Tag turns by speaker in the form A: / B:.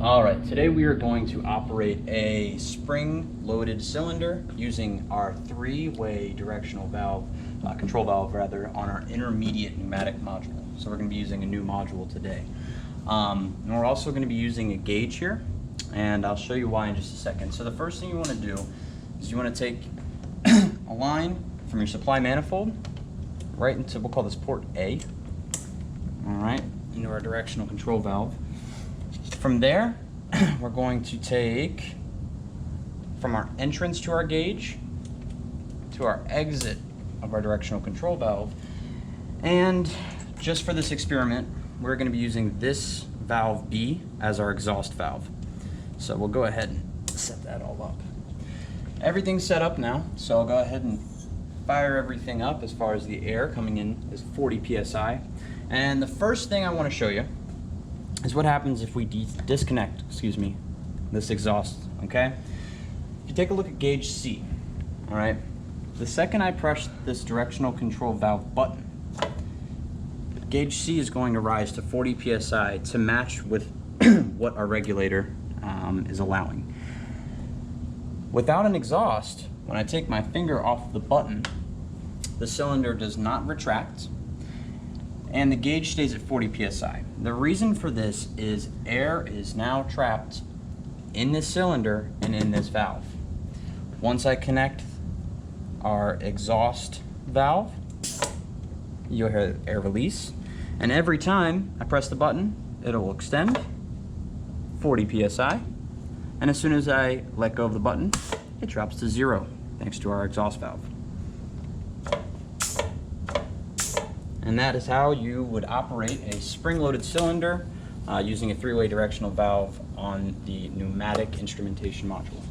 A: All right, today we are going to operate a spring-loaded cylinder using our three-way directional valve, control valve rather, on our intermediate pneumatic module. So we're going to be using a new module today. And we're also going to be using a gauge here, and I'll show you why in just a second. So the first thing you want to do is you want to take a line from your supply manifold right into, we'll call this port A, all right, into our directional control valve. From there, we're going to take from our entrance to our gauge to our exit of our directional control valve. And just for this experiment, we're going to be using this valve B as our exhaust valve. So we'll go ahead and set that all up. Everything's set up now, so I'll go ahead and fire everything up. As far as the air coming in is 40 psi. And the first thing I want to show you is what happens if we disconnect, this exhaust, okay? If you take a look at gauge C, all right? The second I press this directional control valve button, gauge C is going to rise to 40 psi to match with what our regulator is allowing. Without an exhaust, when I take my finger off the button, the cylinder does not retract, and the gauge stays at 40 psi. The reason for this is air is now trapped in this cylinder and in this valve. Once I connect our exhaust valve, you'll hear air release, and every time I press the button, it will extend 40 psi, and as soon as I let go of the button, it drops to 0 thanks to our exhaust valve. And that is how you would operate a spring-loaded cylinder using a three-way directional valve on the pneumatic instrumentation module.